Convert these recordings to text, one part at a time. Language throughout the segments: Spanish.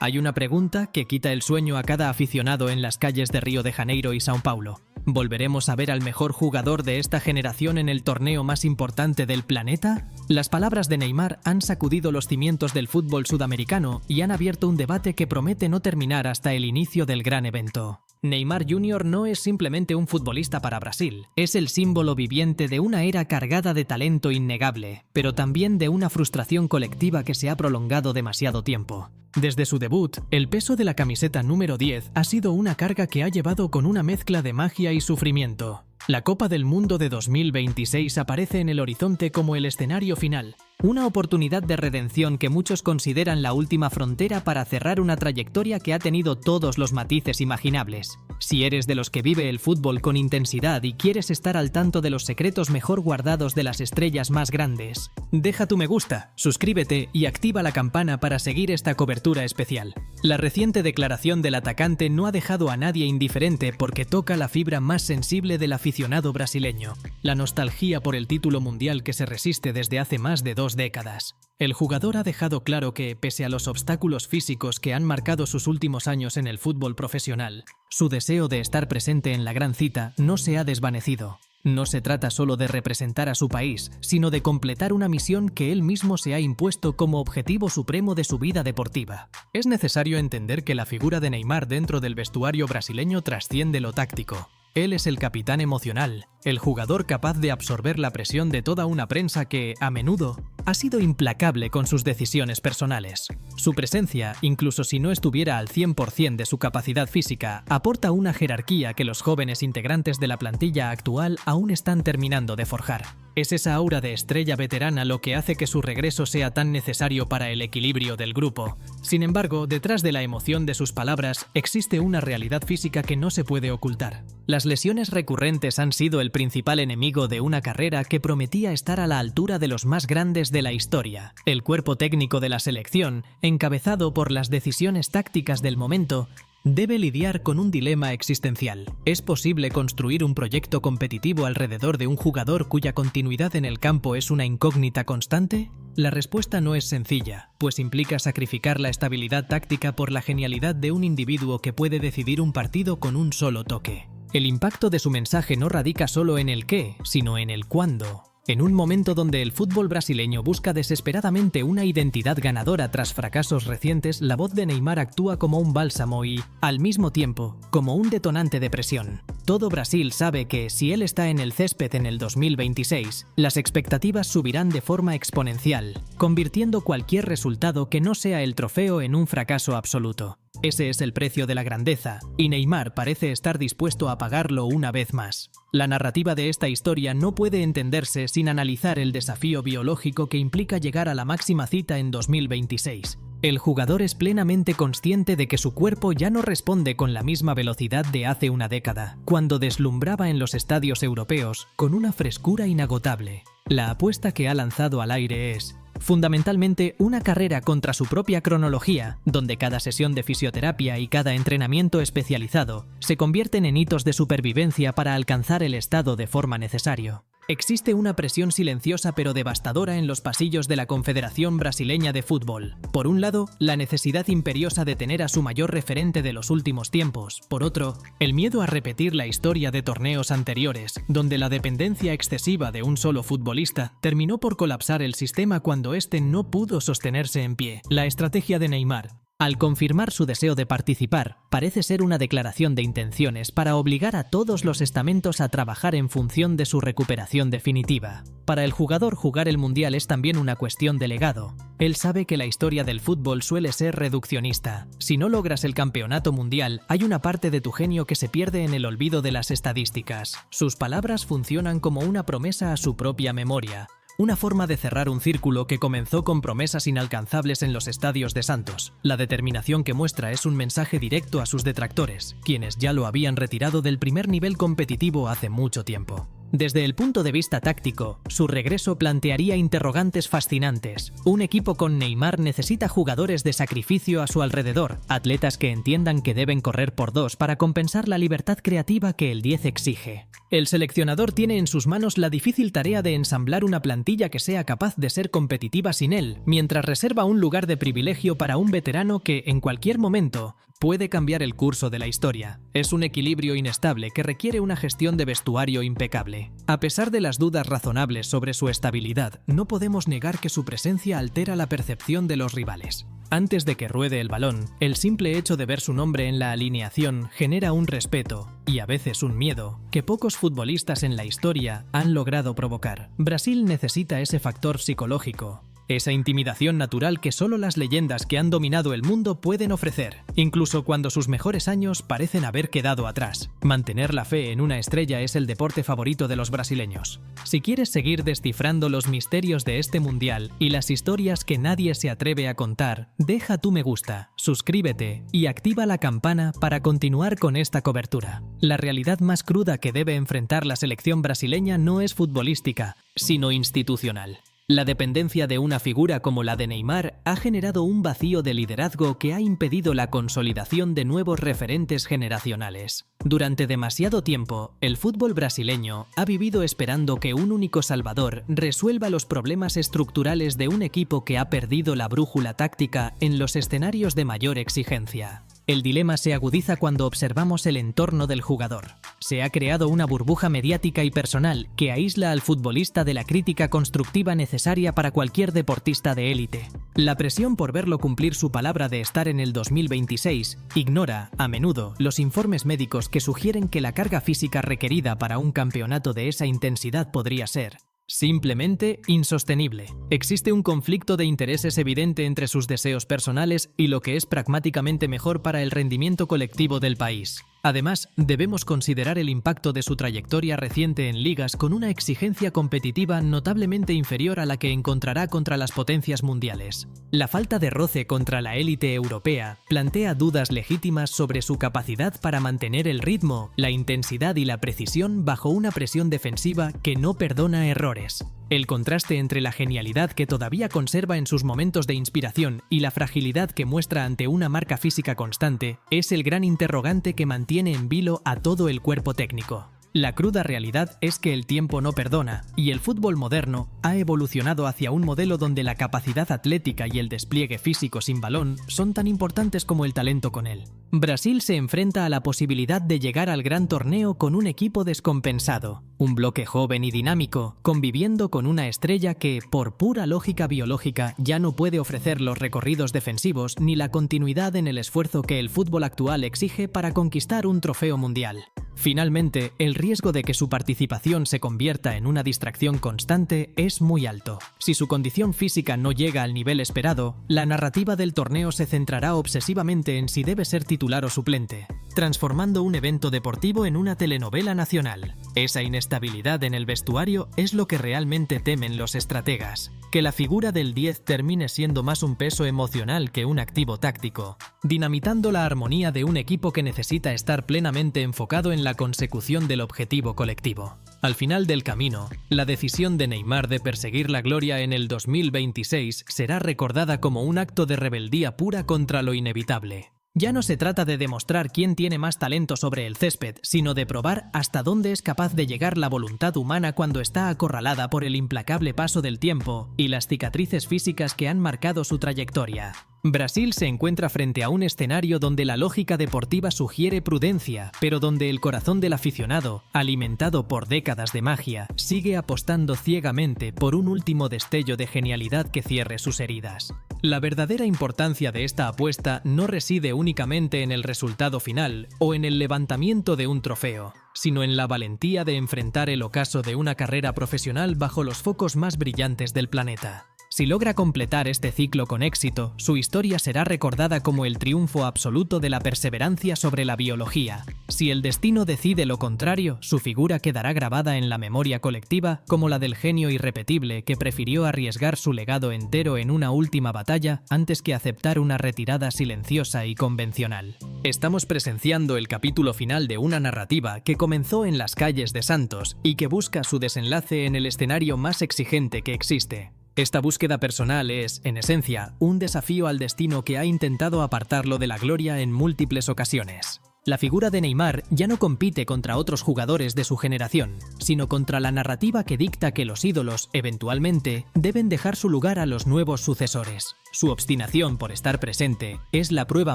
Hay una pregunta que quita el sueño a cada aficionado en las calles de Río de Janeiro y São Paulo. ¿Volveremos a ver al mejor jugador de esta generación en el torneo más importante del planeta? Las palabras de Neymar han sacudido los cimientos del fútbol sudamericano y han abierto un debate que promete no terminar hasta el inicio del gran evento. Neymar Jr. no es simplemente un futbolista para Brasil, es el símbolo viviente de una era cargada de talento innegable, pero también de una frustración colectiva que se ha prolongado demasiado tiempo. Desde su debut, el peso de la camiseta número 10 ha sido una carga que ha llevado con una mezcla de magia y sufrimiento. La Copa del Mundo de 2026 aparece en el horizonte como el escenario final, una oportunidad de redención que muchos consideran la última frontera para cerrar una trayectoria que ha tenido todos los matices imaginables. Si eres de los que vive el fútbol con intensidad y quieres estar al tanto de los secretos mejor guardados de las estrellas más grandes, deja tu me gusta, suscríbete y activa la campana para seguir esta cobertura especial. La reciente declaración del atacante no ha dejado a nadie indiferente porque toca la fibra más sensible del aficionado brasileño, la nostalgia por el título mundial que se resiste desde hace más de 2 décadas. El jugador ha dejado claro que, pese a los obstáculos físicos que han marcado sus últimos años en el fútbol profesional, su deseo de estar presente en la gran cita no se ha desvanecido. No se trata solo de representar a su país, sino de completar una misión que él mismo se ha impuesto como objetivo supremo de su vida deportiva. Es necesario entender que la figura de Neymar dentro del vestuario brasileño trasciende lo táctico. Él es el capitán emocional, el jugador capaz de absorber la presión de toda una prensa que, a menudo, ha sido implacable con sus decisiones personales. Su presencia, incluso si no estuviera al 100% de su capacidad física, aporta una jerarquía que los jóvenes integrantes de la plantilla actual aún están terminando de forjar. Es esa aura de estrella veterana lo que hace que su regreso sea tan necesario para el equilibrio del grupo. Sin embargo, detrás de la emoción de sus palabras existe una realidad física que no se puede ocultar. Las lesiones recurrentes han sido el principal enemigo de una carrera que prometía estar a la altura de los más grandes de la historia. El cuerpo técnico de la selección, encabezado por las decisiones tácticas del momento, debe lidiar con un dilema existencial. ¿Es posible construir un proyecto competitivo alrededor de un jugador cuya continuidad en el campo es una incógnita constante? La respuesta no es sencilla, pues implica sacrificar la estabilidad táctica por la genialidad de un individuo que puede decidir un partido con un solo toque. El impacto de su mensaje no radica solo en el qué, sino en el cuándo. En un momento donde el fútbol brasileño busca desesperadamente una identidad ganadora tras fracasos recientes, la voz de Neymar actúa como un bálsamo y, al mismo tiempo, como un detonante de presión. Todo Brasil sabe que, si él está en el césped en el 2026, las expectativas subirán de forma exponencial, convirtiendo cualquier resultado que no sea el trofeo en un fracaso absoluto. Ese es el precio de la grandeza, y Neymar parece estar dispuesto a pagarlo una vez más. La narrativa de esta historia no puede entenderse sin analizar el desafío biológico que implica llegar a la máxima cita en 2026. El jugador es plenamente consciente de que su cuerpo ya no responde con la misma velocidad de hace una década, cuando deslumbraba en los estadios europeos con una frescura inagotable. La apuesta que ha lanzado al aire es, fundamentalmente, una carrera contra su propia cronología, donde cada sesión de fisioterapia y cada entrenamiento especializado se convierten en hitos de supervivencia para alcanzar el estado de forma necesario. Existe una presión silenciosa pero devastadora en los pasillos de la Confederación Brasileña de Fútbol. Por un lado, la necesidad imperiosa de tener a su mayor referente de los últimos tiempos. Por otro, el miedo a repetir la historia de torneos anteriores, donde la dependencia excesiva de un solo futbolista terminó por colapsar el sistema cuando éste no pudo sostenerse en pie. La estrategia de Neymar, al confirmar su deseo de participar, parece ser una declaración de intenciones para obligar a todos los estamentos a trabajar en función de su recuperación definitiva. Para el jugador, jugar el Mundial es también una cuestión de legado. Él sabe que la historia del fútbol suele ser reduccionista. Si no logras el campeonato mundial, hay una parte de tu genio que se pierde en el olvido de las estadísticas. Sus palabras funcionan como una promesa a su propia memoria. Una forma de cerrar un círculo que comenzó con promesas inalcanzables en los estadios de Santos. La determinación que muestra es un mensaje directo a sus detractores, quienes ya lo habían retirado del primer nivel competitivo hace mucho tiempo. Desde el punto de vista táctico, su regreso plantearía interrogantes fascinantes. Un equipo con Neymar necesita jugadores de sacrificio a su alrededor, atletas que entiendan que deben correr por dos para compensar la libertad creativa que el 10 exige. El seleccionador tiene en sus manos la difícil tarea de ensamblar una plantilla que sea capaz de ser competitiva sin él, mientras reserva un lugar de privilegio para un veterano que, en cualquier momento, puede cambiar el curso de la historia. Es un equilibrio inestable que requiere una gestión de vestuario impecable. A pesar de las dudas razonables sobre su estabilidad, no podemos negar que su presencia altera la percepción de los rivales. Antes de que ruede el balón, el simple hecho de ver su nombre en la alineación genera un respeto, y a veces un miedo, que pocos futbolistas en la historia han logrado provocar. Brasil necesita ese factor psicológico, esa intimidación natural que solo las leyendas que han dominado el mundo pueden ofrecer, incluso cuando sus mejores años parecen haber quedado atrás. Mantener la fe en una estrella es el deporte favorito de los brasileños. Si quieres seguir descifrando los misterios de este mundial y las historias que nadie se atreve a contar, deja tu me gusta, suscríbete y activa la campana para continuar con esta cobertura. La realidad más cruda que debe enfrentar la selección brasileña no es futbolística, sino institucional. La dependencia de una figura como la de Neymar ha generado un vacío de liderazgo que ha impedido la consolidación de nuevos referentes generacionales. Durante demasiado tiempo, el fútbol brasileño ha vivido esperando que un único salvador resuelva los problemas estructurales de un equipo que ha perdido la brújula táctica en los escenarios de mayor exigencia. El dilema se agudiza cuando observamos el entorno del jugador. Se ha creado una burbuja mediática y personal que aísla al futbolista de la crítica constructiva necesaria para cualquier deportista de élite. La presión por verlo cumplir su palabra de estar en el 2026 ignora, a menudo, los informes médicos que sugieren que la carga física requerida para un campeonato de esa intensidad podría ser simplemente insostenible. Existe un conflicto de intereses evidente entre sus deseos personales y lo que es pragmáticamente mejor para el rendimiento colectivo del país. Además, debemos considerar el impacto de su trayectoria reciente en ligas con una exigencia competitiva notablemente inferior a la que encontrará contra las potencias mundiales. La falta de roce contra la élite europea plantea dudas legítimas sobre su capacidad para mantener el ritmo, la intensidad y la precisión bajo una presión defensiva que no perdona errores. El contraste entre la genialidad que todavía conserva en sus momentos de inspiración y la fragilidad que muestra ante una marca física constante es el gran interrogante que mantiene en vilo a todo el cuerpo técnico. La cruda realidad es que el tiempo no perdona, y el fútbol moderno ha evolucionado hacia un modelo donde la capacidad atlética y el despliegue físico sin balón son tan importantes como el talento con él. Brasil se enfrenta a la posibilidad de llegar al gran torneo con un equipo descompensado, un bloque joven y dinámico, conviviendo con una estrella que, por pura lógica biológica, ya no puede ofrecer los recorridos defensivos ni la continuidad en el esfuerzo que el fútbol actual exige para conquistar un trofeo mundial. Finalmente, el riesgo de que su participación se convierta en una distracción constante es muy alto. Si su condición física no llega al nivel esperado, la narrativa del torneo se centrará obsesivamente en si debe ser titular o suplente, transformando un evento deportivo en una telenovela nacional. Esa inestabilidad en el vestuario es lo que realmente temen los estrategas, que la figura del 10 termine siendo más un peso emocional que un activo táctico, dinamitando la armonía de un equipo que necesita estar plenamente enfocado en la consecución del objetivo colectivo. Al final del camino, la decisión de Neymar de perseguir la gloria en el 2026 será recordada como un acto de rebeldía pura contra lo inevitable. Ya no se trata de demostrar quién tiene más talento sobre el césped, sino de probar hasta dónde es capaz de llegar la voluntad humana cuando está acorralada por el implacable paso del tiempo y las cicatrices físicas que han marcado su trayectoria. Brasil se encuentra frente a un escenario donde la lógica deportiva sugiere prudencia, pero donde el corazón del aficionado, alimentado por décadas de magia, sigue apostando ciegamente por un último destello de genialidad que cierre sus heridas. La verdadera importancia de esta apuesta no reside únicamente en el resultado final o en el levantamiento de un trofeo, sino en la valentía de enfrentar el ocaso de una carrera profesional bajo los focos más brillantes del planeta. Si logra completar este ciclo con éxito, su historia será recordada como el triunfo absoluto de la perseverancia sobre la biología. Si el destino decide lo contrario, su figura quedará grabada en la memoria colectiva como la del genio irrepetible que prefirió arriesgar su legado entero en una última batalla antes que aceptar una retirada silenciosa y convencional. Estamos presenciando el capítulo final de una narrativa que comenzó en las calles de Santos y que busca su desenlace en el escenario más exigente que existe. Esta búsqueda personal es, en esencia, un desafío al destino que ha intentado apartarlo de la gloria en múltiples ocasiones. La figura de Neymar ya no compite contra otros jugadores de su generación, sino contra la narrativa que dicta que los ídolos, eventualmente, deben dejar su lugar a los nuevos sucesores. Su obstinación por estar presente es la prueba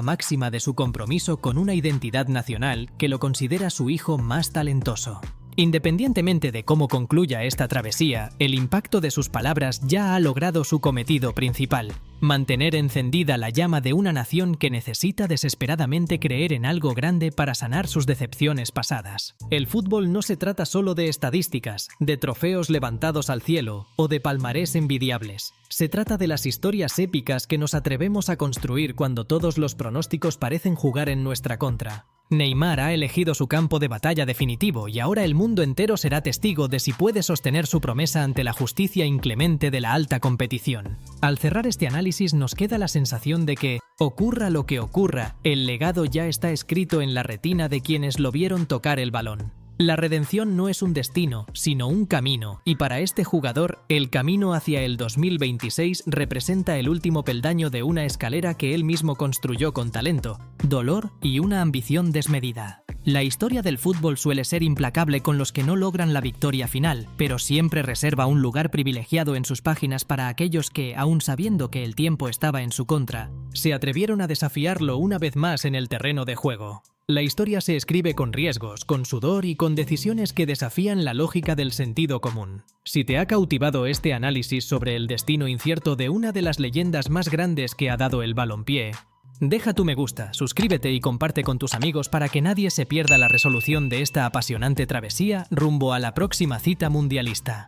máxima de su compromiso con una identidad nacional que lo considera su hijo más talentoso. Independientemente de cómo concluya esta travesía, el impacto de sus palabras ya ha logrado su cometido principal: mantener encendida la llama de una nación que necesita desesperadamente creer en algo grande para sanar sus decepciones pasadas. El fútbol no se trata solo de estadísticas, de trofeos levantados al cielo o de palmarés envidiables. Se trata de las historias épicas que nos atrevemos a construir cuando todos los pronósticos parecen jugar en nuestra contra. Neymar ha elegido su campo de batalla definitivo y ahora el mundo entero será testigo de si puede sostener su promesa ante la justicia inclemente de la alta competición. Al cerrar este análisis nos queda la sensación de que, ocurra lo que ocurra, el legado ya está escrito en la retina de quienes lo vieron tocar el balón. La redención no es un destino, sino un camino, y para este jugador, el camino hacia el 2026 representa el último peldaño de una escalera que él mismo construyó con talento, dolor y una ambición desmedida. La historia del fútbol suele ser implacable con los que no logran la victoria final, pero siempre reserva un lugar privilegiado en sus páginas para aquellos que, aun sabiendo que el tiempo estaba en su contra, se atrevieron a desafiarlo una vez más en el terreno de juego. La historia se escribe con riesgos, con sudor y con decisiones que desafían la lógica del sentido común. Si te ha cautivado este análisis sobre el destino incierto de una de las leyendas más grandes que ha dado el balompié, deja tu me gusta, suscríbete y comparte con tus amigos para que nadie se pierda la resolución de esta apasionante travesía rumbo a la próxima cita mundialista.